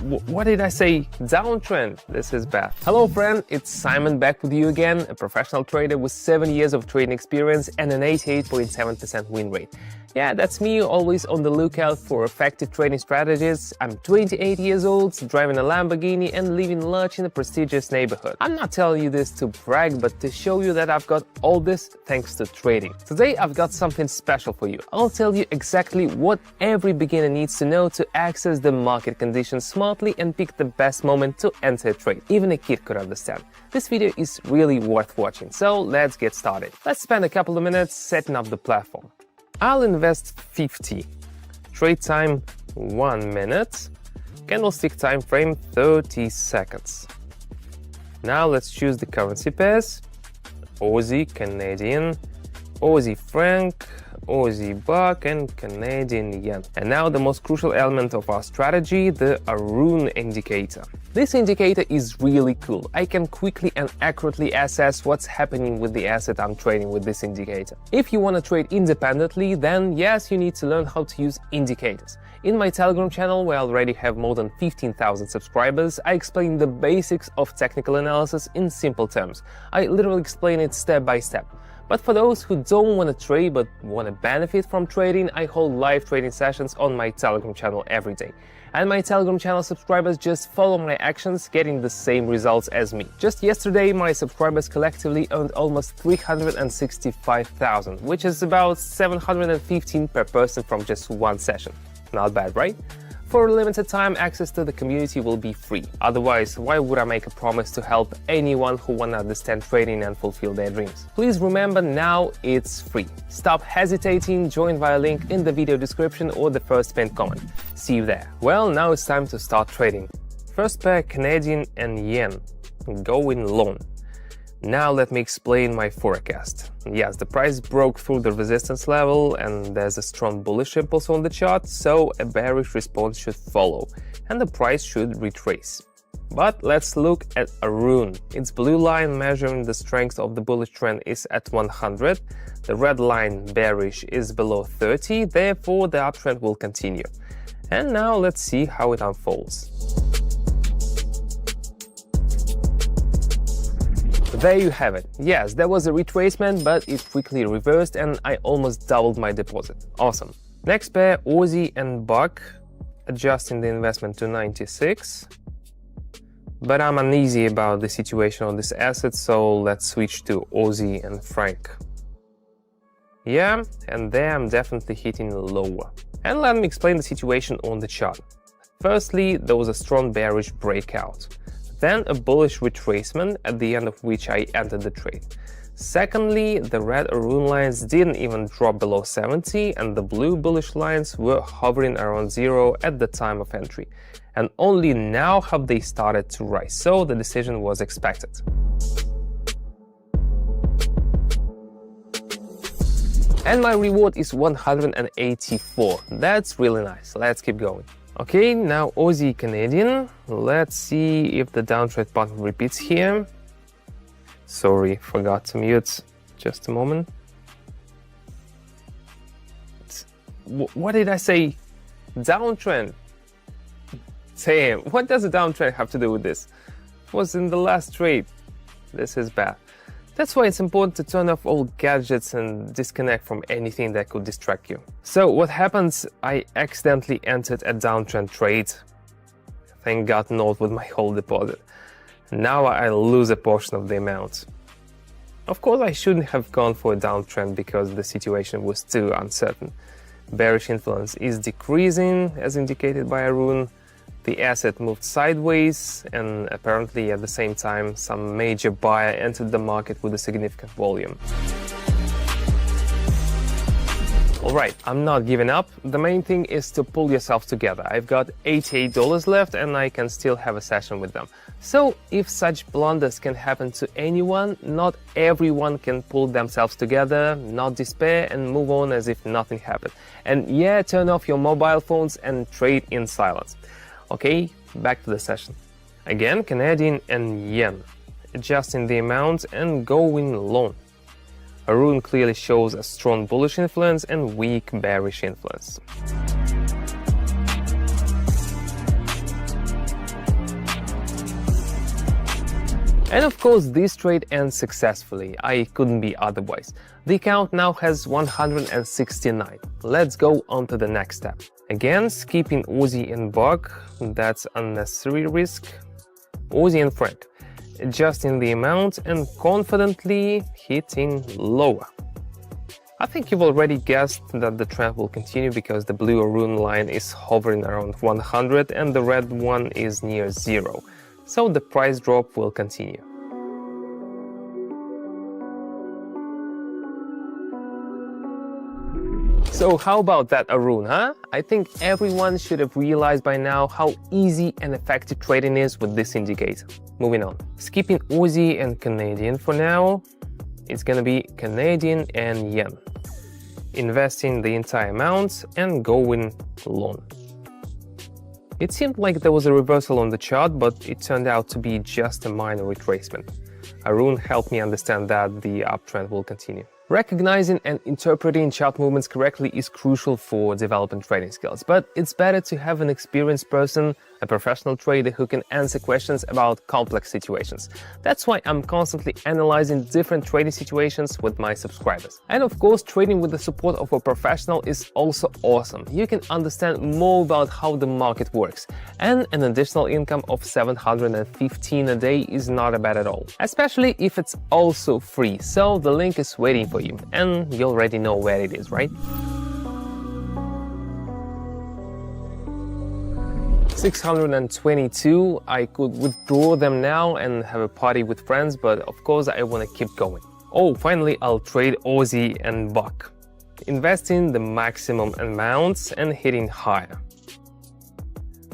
What did I say? Downtrend. This is bad. Hello friend, it's Simon back with you again, a professional trader with 7 years of trading experience and an 88.7% win rate. Yeah, that's me, always on the lookout for effective trading strategies. I'm 28 years old, driving a Lamborghini and living large in a prestigious neighborhood. I'm not telling you this to brag, but to show you that I've got all this thanks to trading. Today I've got something special for you. I'll tell you exactly what every beginner needs to know to access the market conditions smartly and pick the best moment to enter a trade. Even a kid could understand. This video is really worth watching, so let's get started. Let's spend a couple of minutes setting up the platform. I'll invest 50. Trade time 1 minute. Candlestick time frame 30 seconds. Now let's choose the currency pairs: Aussie, Canadian, Aussie franc, Aussie buck and Canadian yen. And now the most crucial element of our strategy, the Arun indicator. This indicator is really cool. I can quickly and accurately assess what's happening with the asset I'm trading with this indicator. If you want to trade independently, then yes, you need to learn how to use indicators. In my Telegram channel, where I already have more than 15,000 subscribers, I explain the basics of technical analysis in simple terms. I literally explain it step by step. But for those who don't want to trade but want to benefit from trading, I hold live trading sessions on my Telegram channel every day. And my Telegram channel subscribers just follow my actions, getting the same results as me. Just yesterday, my subscribers collectively earned almost 365,000, which is about 715 per person from just one session. Not bad, right? For a limited time, access to the community will be free. Otherwise, why would I make a promise to help anyone who wants to understand trading and fulfill their dreams? Please remember, now it's free. Stop hesitating, join via link in the video description or the first pinned comment. See you there. Well, now it's time to start trading. First pair, Canadian and yen. Going long. Now let me explain my forecast. Yes, the price broke through the resistance level and there's a strong bullish impulse on the chart, so a bearish response should follow and the price should retrace. But let's look at Arun. Its blue line measuring the strength of the bullish trend is at 100. The red line, bearish, is below 30, therefore the uptrend will continue. And now let's see how it unfolds. There you have it. Yes, there was a retracement, but it quickly reversed and I almost doubled my deposit. Awesome. Next pair, Aussie and buck, adjusting the investment to 96. But I'm uneasy about the situation on this asset, so let's switch to Aussie and franc. Yeah, and there I'm definitely hitting lower. And let me explain the situation on the chart. Firstly, there was a strong bearish breakout. Then a bullish retracement, at the end of which I entered the trade. Secondly, the red Arun lines didn't even drop below 70 and the blue bullish lines were hovering around 0 at the time of entry. And only now have they started to rise, so the decision was expected. And my reward is 184. That's really nice. Let's keep going. Okay, now Aussie Canadian. Let's see if the downtrend pattern repeats here. Sorry, forgot to mute. Just a moment. What did I say? Downtrend. Damn, what does a downtrend have to do with this? It was in the last trade. This is bad. That's why it's important to turn off all gadgets and disconnect from anything that could distract you. So what happens, I accidentally entered a downtrend trade. Thank God not with my whole deposit. Now I lose a portion of the amount. Of course, I shouldn't have gone for a downtrend because the situation was too uncertain. Bearish influence is decreasing, as indicated by Arun. The asset moved sideways, and apparently at the same time, some major buyer entered the market with a significant volume. Alright, I'm not giving up. The main thing is to pull yourself together. I've got $88 left and I can still have a session with them. So if such blunders can happen to anyone, not everyone can pull themselves together, not despair and move on as if nothing happened. And yeah, turn off your mobile phones and trade in silence. Okay, back to the session. Again, Canadian and yen. Adjusting the amount and going long. Arun clearly shows a strong bullish influence and weak bearish influence. And of course, this trade ends successfully. I couldn't be otherwise. The account now has 169. Let's go on to the next step. Again, skipping Aussie and Buck, that's unnecessary risk. Aussie and Franc, adjusting the amount and confidently hitting lower. I think you've already guessed that the trend will continue because the blue Arun line is hovering around 100 and the red one is near 0. So the price drop will continue. So how about that Arun, huh? I think everyone should have realized by now how easy and effective trading is with this indicator. Moving on. Skipping Aussie and Canadian for now. It's gonna be Canadian and Yen. Investing the entire amount and going long. It seemed like there was a reversal on the chart, but it turned out to be just a minor retracement. Arun helped me understand that the uptrend will continue. Recognizing and interpreting chart movements correctly is crucial for developing trading skills, but it's better to have an experienced person, a professional trader who can answer questions about complex situations. That's why I'm constantly analyzing different trading situations with my subscribers. And of course, trading with the support of a professional is also awesome. You can understand more about how the market works, and an additional income of $715 a day is not bad at all, especially if it's also free. So the link is waiting for you, and you already know where it is, right? 622, I could withdraw them now and have a party with friends, but of course I want to keep going. Oh, finally I'll trade Aussie and Buck, investing the maximum amounts and hitting higher.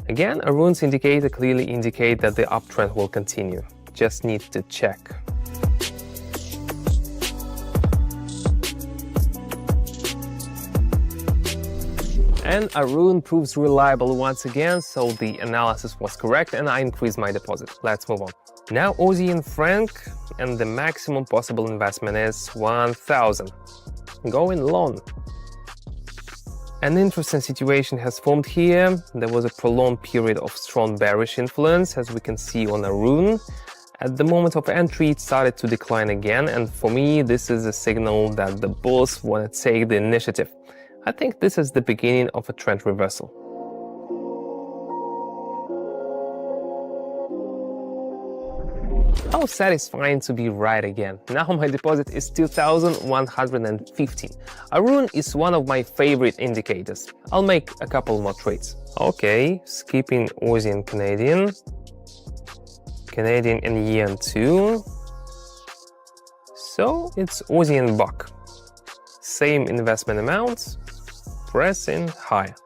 Again, Arun's indicator clearly indicates that the uptrend will continue. Just need to check. And Arun proves reliable once again, so the analysis was correct and I increased my deposit. Let's move on. Now Aussie and Franc, and the maximum possible investment is 1,000. Going long. An interesting situation has formed here. There was a prolonged period of strong bearish influence, as we can see on Arun. At the moment of entry, it started to decline again, and for me, this is a signal that the bulls want to take the initiative. I think this is the beginning of a trend reversal. How satisfying to be right again. Now my deposit is 2,115. Arun is one of my favorite indicators. I'll make a couple more trades. Okay, skipping Aussie and Canadian. Canadian and Yen too. So it's Aussie and Buck. Same investment amounts. Pressing higher.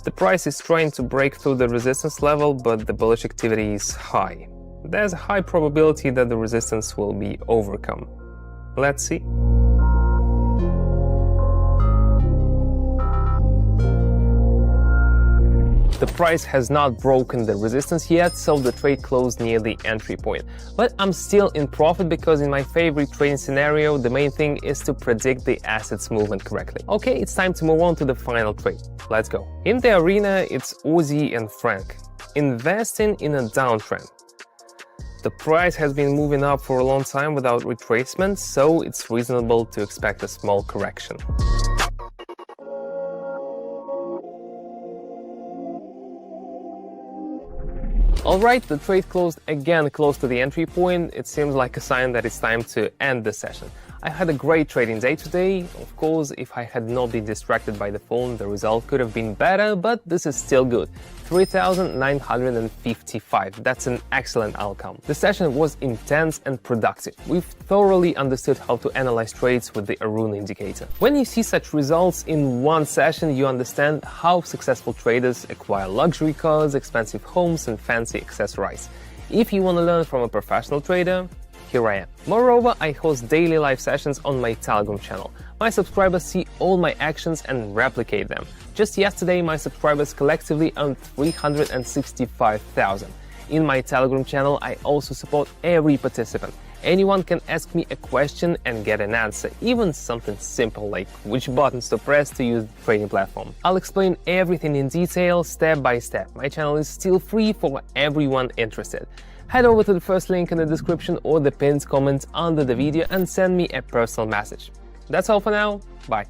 The price is trying to break through the resistance level, but the bullish activity is high. There's a high probability that the resistance will be overcome. Let's see. The price has not broken the resistance yet, so the trade closed near the entry point. But I'm still in profit because in my favorite trading scenario, the main thing is to predict the asset's movement correctly. Okay, it's time to move on to the final trade. Let's go. In the arena, it's Aussie and Franc. Investing in a downtrend. The price has been moving up for a long time without retracement, so it's reasonable to expect a small correction. Alright, the trade closed again close to the entry point. It seems like a sign that it's time to end the session. I had a great trading day today. Of course, if I had not been distracted by the phone, the result could have been better, but this is still good. 3,955. That's an excellent outcome. The session was intense and productive. We've thoroughly understood how to analyze trades with the Arun indicator. When you see such results in one session, you understand how successful traders acquire luxury cars, expensive homes, and fancy accessories. If you want to learn from a professional trader, here I am. Moreover, I host daily live sessions on my Telegram channel. My subscribers see all my actions and replicate them. Just yesterday, my subscribers collectively earned 365,000. In my Telegram channel, I also support every participant. Anyone can ask me a question and get an answer, even something simple like which buttons to press to use the trading platform. I'll explain everything in detail, step by step. My channel is still free for everyone interested. head over to the first link in the description or the pinned comment under the video and send me a personal message. That's all for now. Bye.